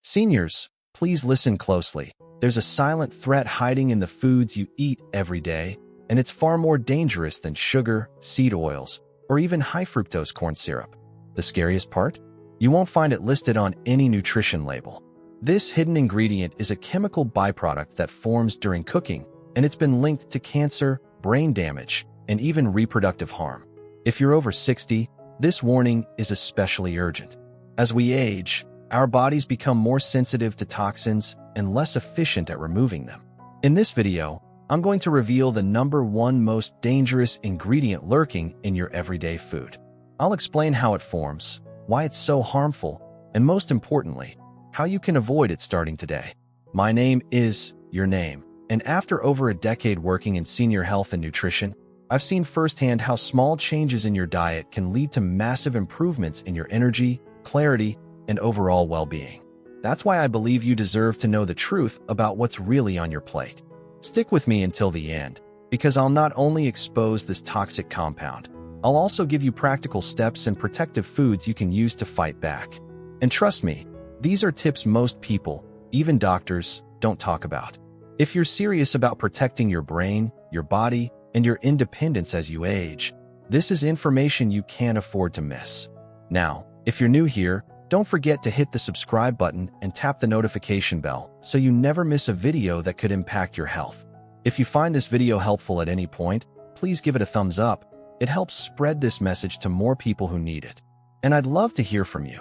Seniors, please listen closely. There's a silent threat hiding in the foods you eat every day, and it's far more dangerous than sugar, seed oils, or even high fructose corn syrup. The scariest part? You won't find it listed on any nutrition label. This hidden ingredient is a chemical byproduct that forms during cooking, and it's been linked to cancer, brain damage, and even reproductive harm. If you're over 60, this warning is especially urgent. As we age, our bodies become more sensitive to toxins and less efficient at removing them. In this video, I'm going to reveal the #1 most dangerous ingredient lurking in your everyday food. I'll explain how it forms, why it's so harmful, and most importantly, how you can avoid it starting today. My name is your name, and after over a decade working in senior health and nutrition, I've seen firsthand how small changes in your diet can lead to massive improvements in your energy, clarity, and overall well-being. That's why I believe you deserve to know the truth about what's really on your plate. Stick with me until the end, because I'll not only expose this toxic compound, I'll also give you practical steps and protective foods you can use to fight back. And trust me, these are tips most people, even doctors, don't talk about. If you're serious about protecting your brain, your body, and your independence as you age, this is information you can't afford to miss. Now, if you're new here, don't forget to hit the subscribe button and tap the notification bell so you never miss a video that could impact your health. If you find this video helpful at any point, please give it a thumbs up. It helps spread this message to more people who need it. And I'd love to hear from you.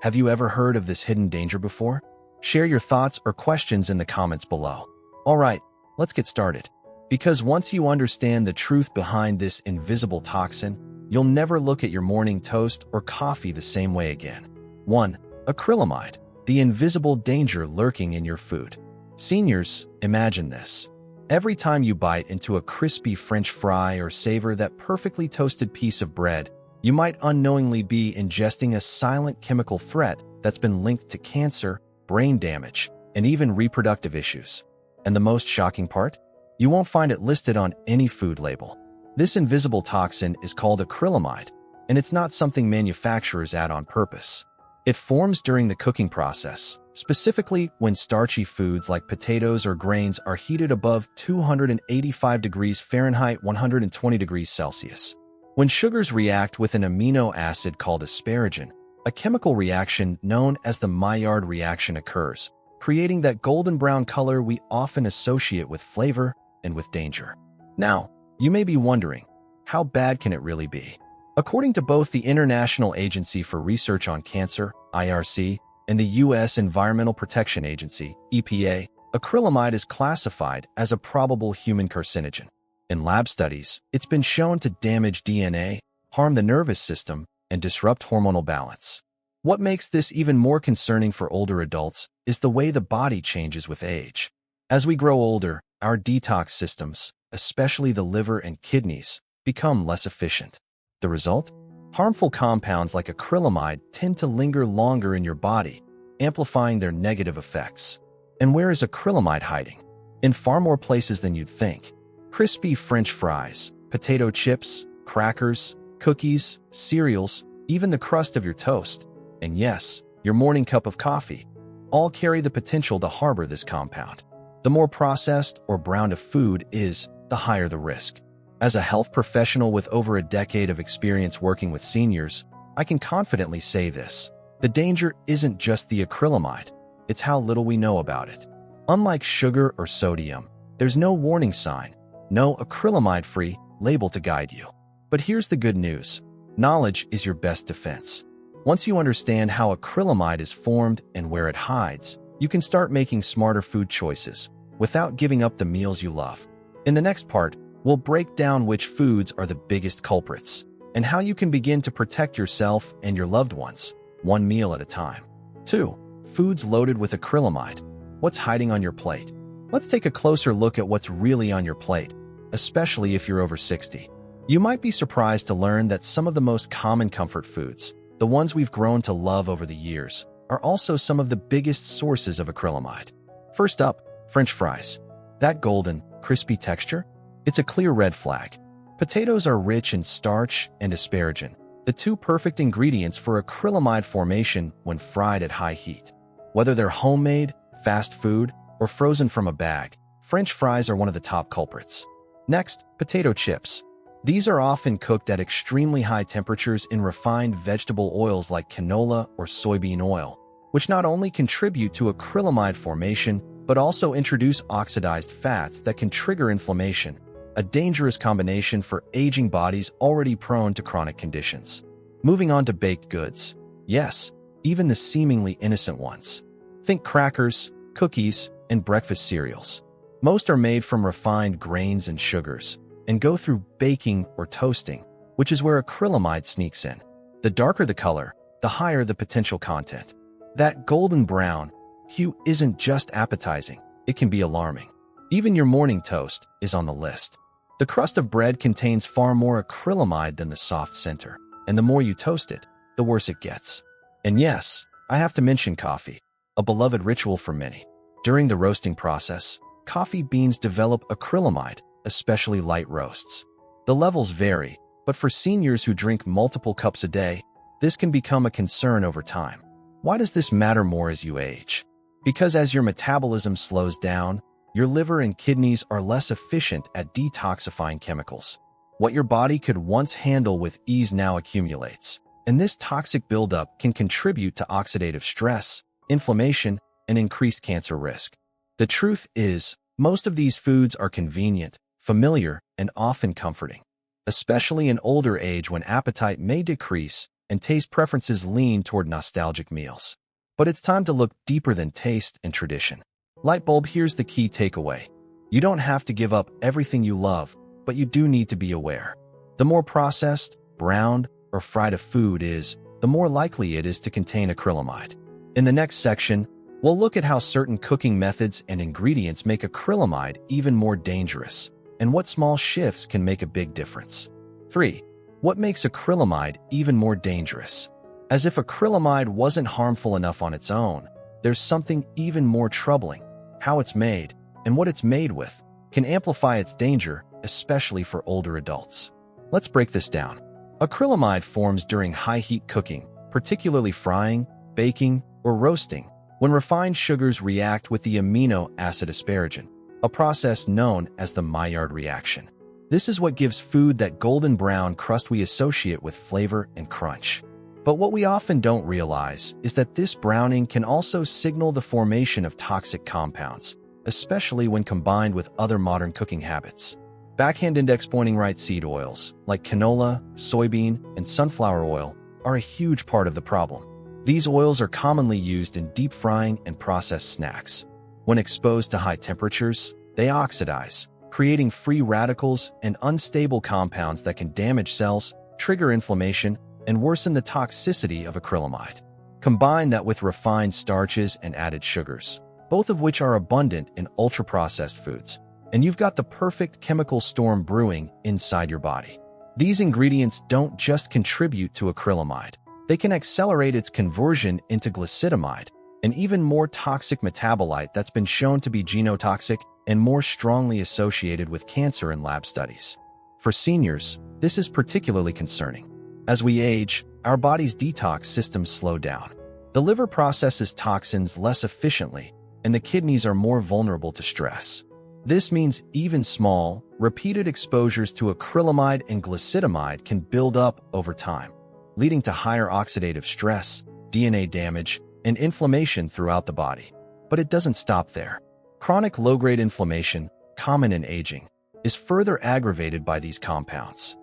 Have you ever heard of this hidden danger before? Share your thoughts or questions in the comments below. All right, let's get started. Because once you understand the truth behind this invisible toxin, you'll never look at your morning toast or coffee the same way again. 1. Acrylamide, the invisible danger lurking in your food. Seniors, imagine this. Every time you bite into a crispy French fry or savor that perfectly toasted piece of bread, you might unknowingly be ingesting a silent chemical threat that's been linked to cancer, brain damage, and even reproductive issues. And the most shocking part? You won't find it listed on any food label. This invisible toxin is called acrylamide, and it's not something manufacturers add on purpose. It forms during the cooking process, specifically when starchy foods like potatoes or grains are heated above 285 degrees Fahrenheit 120 degrees Celsius. When sugars react with an amino acid called asparagine, a chemical reaction known as the Maillard reaction occurs, creating that golden brown color we often associate with flavor and with danger. Now, you may be wondering, how bad can it really be? According to both the International Agency for Research on Cancer, IRC, and the U.S. Environmental Protection Agency, EPA, acrylamide is classified as a probable human carcinogen. In lab studies, it's been shown to damage DNA, harm the nervous system, and disrupt hormonal balance. What makes this even more concerning for older adults is the way the body changes with age. As we grow older, our detox systems, especially the liver and kidneys, become less efficient. The result? Harmful compounds like acrylamide tend to linger longer in your body, amplifying their negative effects. And where is acrylamide hiding? In far more places than you'd think. Crispy French fries, potato chips, crackers, cookies, cereals, even the crust of your toast, and yes, your morning cup of coffee, all carry the potential to harbor this compound. The more processed or browned a food is, the higher the risk. As a health professional with over a decade of experience working with seniors, I can confidently say this. The danger isn't just the acrylamide, it's how little we know about it. Unlike sugar or sodium, there's no warning sign, no acrylamide-free label to guide you. But here's the good news. Knowledge is your best defense. Once you understand how acrylamide is formed and where it hides, you can start making smarter food choices without giving up the meals you love. In the next part, we'll break down which foods are the biggest culprits and how you can begin to protect yourself and your loved ones, one meal at a time. 2. Foods loaded with acrylamide. What's hiding on your plate? Let's take a closer look at what's really on your plate, especially if you're over 60. You might be surprised to learn that some of the most common comfort foods, the ones we've grown to love over the years, are also some of the biggest sources of acrylamide. First up, French fries. That golden, crispy texture? It's a clear red flag. Potatoes are rich in starch and asparagine, the two perfect ingredients for acrylamide formation when fried at high heat. Whether they're homemade, fast food, or frozen from a bag, French fries are one of the top culprits. Next, potato chips. These are often cooked at extremely high temperatures in refined vegetable oils like canola or soybean oil, which not only contribute to acrylamide formation, but also introduce oxidized fats that can trigger inflammation, a dangerous combination for aging bodies already prone to chronic conditions. Moving on to baked goods. Yes, even the seemingly innocent ones. Think crackers, cookies, and breakfast cereals. Most are made from refined grains and sugars, and go through baking or toasting, which is where acrylamide sneaks in. The darker the color, the higher the potential content. That golden brown hue isn't just appetizing, it can be alarming. Even your morning toast is on the list. The crust of bread contains far more acrylamide than the soft center, and the more you toast it, the worse it gets. And yes, I have to mention coffee, a beloved ritual for many. During the roasting process, coffee beans develop acrylamide, especially light roasts. The levels vary, but for seniors who drink multiple cups a day, this can become a concern over time. Why does this matter more as you age? Because as your metabolism slows down, your liver and kidneys are less efficient at detoxifying chemicals. What your body could once handle with ease now accumulates, and this toxic buildup can contribute to oxidative stress, inflammation, and increased cancer risk. The truth is, most of these foods are convenient, familiar, and often comforting, especially in older age when appetite may decrease and taste preferences lean toward nostalgic meals. But it's time to look deeper than taste and tradition. Lightbulb, here's the key takeaway. You don't have to give up everything you love, but you do need to be aware. The more processed, browned, or fried a food is, the more likely it is to contain acrylamide. In the next section, we'll look at how certain cooking methods and ingredients make acrylamide even more dangerous, and what small shifts can make a big difference. 3. What makes acrylamide even more dangerous? As if acrylamide wasn't harmful enough on its own, there's something even more troubling. How it's made, and what it's made with, can amplify its danger, especially for older adults. Let's break this down. Acrylamide forms during high-heat cooking, particularly frying, baking, or roasting, when refined sugars react with the amino acid asparagine, a process known as the Maillard reaction. This is what gives food that golden brown crust we associate with flavor and crunch. But what we often don't realize is that this browning can also signal the formation of toxic compounds, especially when combined with other modern cooking habits. Backhand index pointing right seed oils, like canola, soybean, and sunflower oil, are a huge part of the problem. These oils are commonly used in deep frying and processed snacks. When exposed to high temperatures, they oxidize, creating free radicals and unstable compounds that can damage cells, trigger inflammation, and worsen the toxicity of acrylamide. Combine that with refined starches and added sugars, both of which are abundant in ultra-processed foods, and you've got the perfect chemical storm brewing inside your body. These ingredients don't just contribute to acrylamide. They can accelerate its conversion into glicidamide, an even more toxic metabolite that's been shown to be genotoxic and more strongly associated with cancer in lab studies. For seniors, this is particularly concerning. As we age, our body's detox systems slow down. The liver processes toxins less efficiently, and the kidneys are more vulnerable to stress. This means even small, repeated exposures to acrylamide and glicidamide can build up over time, leading to higher oxidative stress, DNA damage, and inflammation throughout the body. But it doesn't stop there. Chronic low-grade inflammation, common in aging, is further aggravated by these compounds.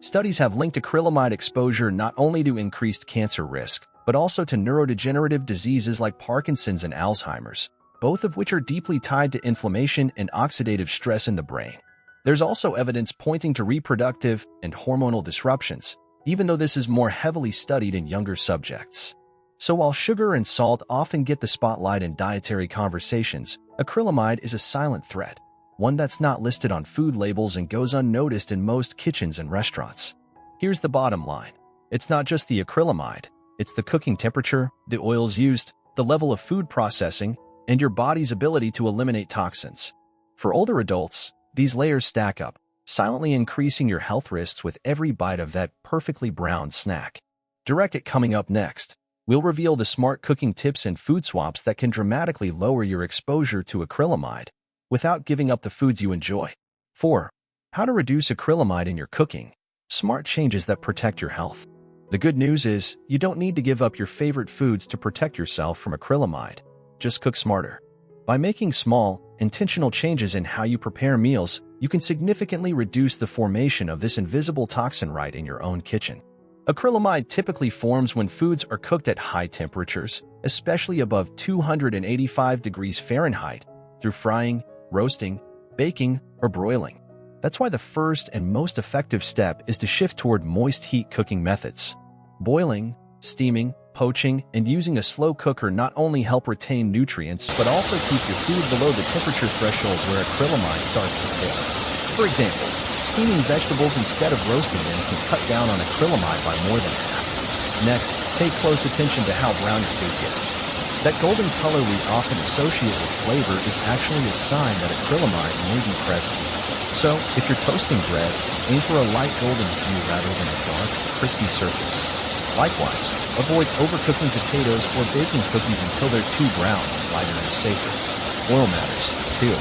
Studies have linked acrylamide exposure not only to increased cancer risk, but also to neurodegenerative diseases like Parkinson's and Alzheimer's, both of which are deeply tied to inflammation and oxidative stress in the brain. There's also evidence pointing to reproductive and hormonal disruptions, even though this is more heavily studied in younger subjects. So while sugar and salt often get the spotlight in dietary conversations, acrylamide is a silent threat, one that's not listed on food labels and goes unnoticed in most kitchens and restaurants. Here's the bottom line. It's not just the acrylamide. It's the cooking temperature, the oils used, the level of food processing, and your body's ability to eliminate toxins. For older adults, these layers stack up, silently increasing your health risks with every bite of that perfectly browned snack. Direct It coming up next. We'll reveal the smart cooking tips and food swaps that can dramatically lower your exposure to acrylamide without giving up the foods you enjoy. 4. How to reduce acrylamide in your cooking. Smart changes that protect your health. The good news is, you don't need to give up your favorite foods to protect yourself from acrylamide. Just cook smarter. By making small, intentional changes in how you prepare meals, you can significantly reduce the formation of this invisible toxin right in your own kitchen. Acrylamide typically forms when foods are cooked at high temperatures, especially above 285 degrees Fahrenheit, through frying, roasting, baking, or broiling. That's why the first and most effective step is to shift toward moist heat cooking methods. Boiling, steaming, poaching, and using a slow cooker not only help retain nutrients but also keep your food below the temperature threshold where acrylamide starts to fail. For example, steaming vegetables instead of roasting them can cut down on acrylamide by more than half. Next, pay close attention to how brown your food gets. That golden color we often associate with flavor is actually a sign that acrylamide may be present. So, if you're toasting bread, aim for a light golden hue rather than a dark, crispy surface. Likewise, avoid overcooking potatoes or baking cookies until they're too brown. Lighter is safer. Oil matters, too.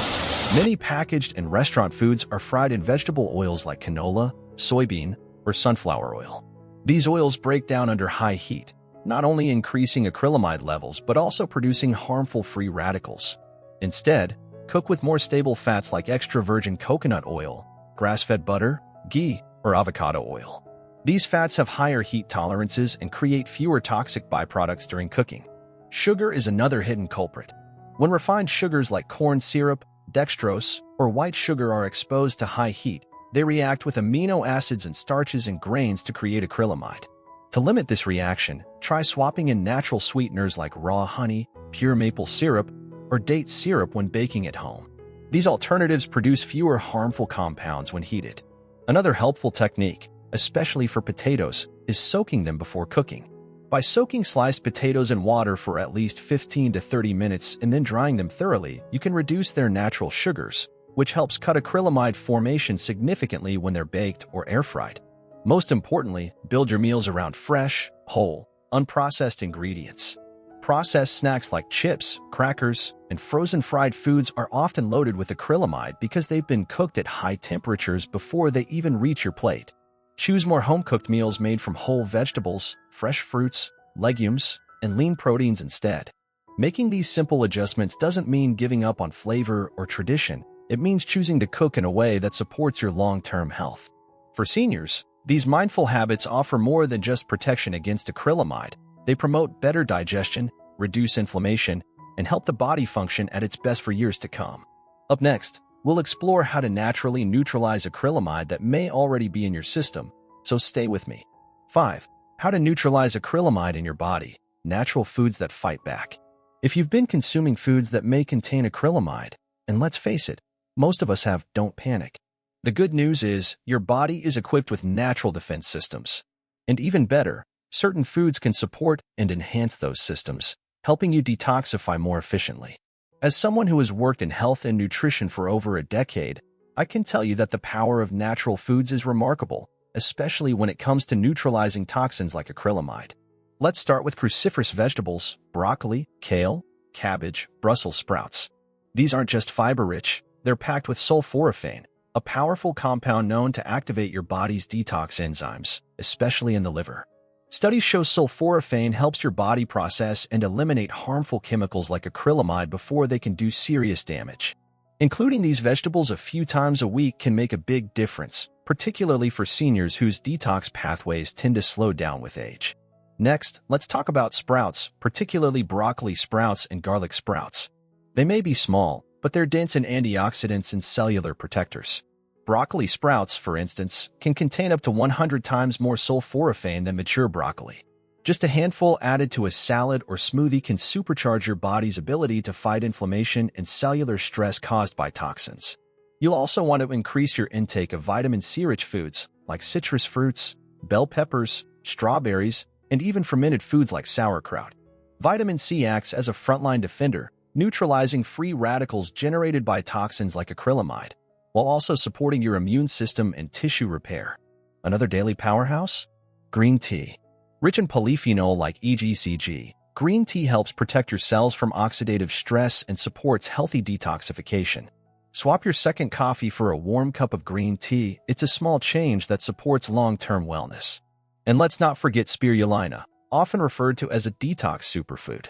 Many packaged and restaurant foods are fried in vegetable oils like canola, soybean, or sunflower oil. These oils break down under high heat, not only increasing acrylamide levels but also producing harmful free radicals. Instead, cook with more stable fats like extra virgin coconut oil, grass-fed butter, ghee, or avocado oil. These fats have higher heat tolerances and create fewer toxic byproducts during cooking. Sugar is another hidden culprit. When refined sugars like corn syrup, dextrose, or white sugar are exposed to high heat, they react with amino acids and starches and grains to create acrylamide. To limit this reaction, try swapping in natural sweeteners like raw honey, pure maple syrup, or date syrup when baking at home. These alternatives produce fewer harmful compounds when heated. Another helpful technique, especially for potatoes, is soaking them before cooking. By soaking sliced potatoes in water for at least 15 to 30 minutes and then drying them thoroughly, you can reduce their natural sugars, which helps cut acrylamide formation significantly when they're baked or air-fried. Most importantly, build your meals around fresh, whole, unprocessed ingredients. Processed snacks like chips, crackers, and frozen fried foods are often loaded with acrylamide because they've been cooked at high temperatures before they even reach your plate. Choose more home-cooked meals made from whole vegetables, fresh fruits, legumes, and lean proteins instead. Making these simple adjustments doesn't mean giving up on flavor or tradition. It means choosing to cook in a way that supports your long-term health. For seniors, these mindful habits offer more than just protection against acrylamide. They promote better digestion, reduce inflammation, and help the body function at its best for years to come. Up next, we'll explore how to naturally neutralize acrylamide that may already be in your system, so stay with me. 5. How to neutralize acrylamide in your body. Natural foods that fight back. If you've been consuming foods that may contain acrylamide, and let's face it, most of us have, don't panic. The good news is, your body is equipped with natural defense systems. And even better, certain foods can support and enhance those systems, helping you detoxify more efficiently. As someone who has worked in health and nutrition for over a decade, I can tell you that the power of natural foods is remarkable, especially when it comes to neutralizing toxins like acrylamide. Let's start with cruciferous vegetables: broccoli, kale, cabbage, Brussels sprouts. These aren't just fiber-rich, they're packed with sulforaphane, a powerful compound known to activate your body's detox enzymes, especially in the liver. Studies show sulforaphane helps your body process and eliminate harmful chemicals like acrylamide before they can do serious damage. Including these vegetables a few times a week can make a big difference, particularly for seniors whose detox pathways tend to slow down with age. Next, let's talk about sprouts, particularly broccoli sprouts and garlic sprouts. They may be small, but they're dense in antioxidants and cellular protectors. Broccoli sprouts, for instance, can contain up to 100 times more sulforaphane than mature broccoli. Just a handful added to a salad or smoothie can supercharge your body's ability to fight inflammation and cellular stress caused by toxins. You'll also want to increase your intake of vitamin C-rich foods like citrus fruits, bell peppers, strawberries, and even fermented foods like sauerkraut. Vitamin C acts as a frontline defender, neutralizing free radicals generated by toxins like acrylamide, while also supporting your immune system and tissue repair. Another daily powerhouse? Green tea. Rich in polyphenol like EGCG, green tea helps protect your cells from oxidative stress and supports healthy detoxification. Swap your second coffee for a warm cup of green tea. It's a small change that supports long-term wellness. And let's not forget spirulina, often referred to as a detox superfood.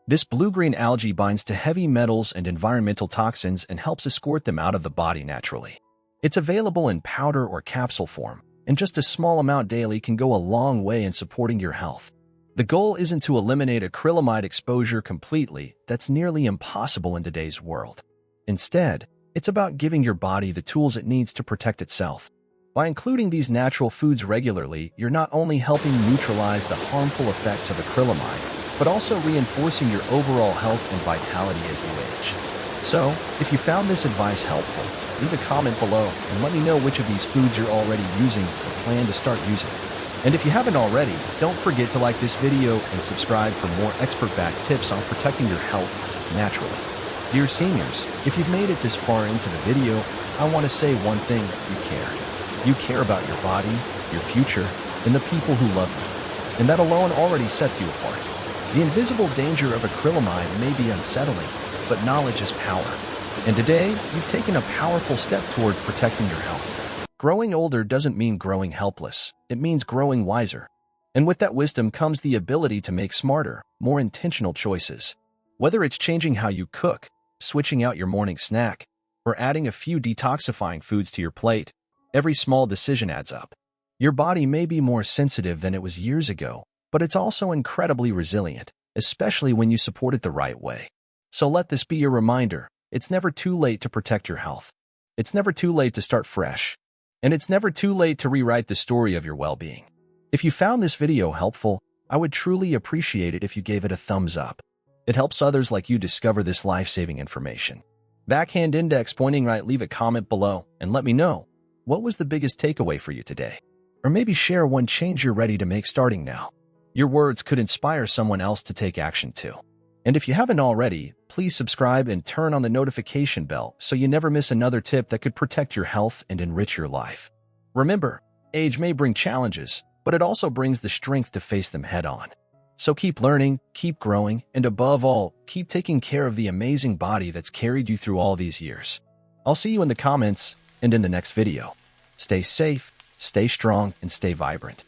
This blue-green algae binds to heavy metals and environmental toxins and helps escort them out of the body naturally. It's available in powder or capsule form, and just a small amount daily can go a long way in supporting your health. The goal isn't to eliminate acrylamide exposure completely. That's nearly impossible in today's world. Instead, it's about giving your body the tools it needs to protect itself. By including these natural foods regularly, you're not only helping neutralize the harmful effects of acrylamide, but also reinforcing your overall health and vitality as you age. So, if you found this advice helpful, leave a comment below and let me know which of these foods you're already using or plan to start using. And if you haven't already, don't forget to like this video and subscribe for more expert-backed tips on protecting your health naturally. Dear seniors, if you've made it this far into the video, I want to say one thing: you care. You care about your body, your future, and the people who love you. And that alone already sets you apart. The invisible danger of acrylamide may be unsettling, but knowledge is power. And today, you've taken a powerful step toward protecting your health. Growing older doesn't mean growing helpless. It means growing wiser. And with that wisdom comes the ability to make smarter, more intentional choices. Whether it's changing how you cook, switching out your morning snack, or adding a few detoxifying foods to your plate, every small decision adds up. Your body may be more sensitive than it was years ago, but it's also incredibly resilient, especially when you support it the right way. So let this be your reminder: it's never too late to protect your health. It's never too late to start fresh. And it's never too late to rewrite the story of your well-being. If you found this video helpful, I would truly appreciate it if you gave it a thumbs up. It helps others like you discover this life-saving information. Backhand index pointing right, leave a comment below and let me know, what was the biggest takeaway for you today? Or maybe share one change you're ready to make starting now. Your words could inspire someone else to take action too. And if you haven't already, please subscribe and turn on the notification bell so you never miss another tip that could protect your health and enrich your life. Remember, age may bring challenges, but it also brings the strength to face them head-on. So keep learning, keep growing, and above all, keep taking care of the amazing body that's carried you through all these years. I'll see you in the comments and in the next video. Stay safe, stay strong, and stay vibrant.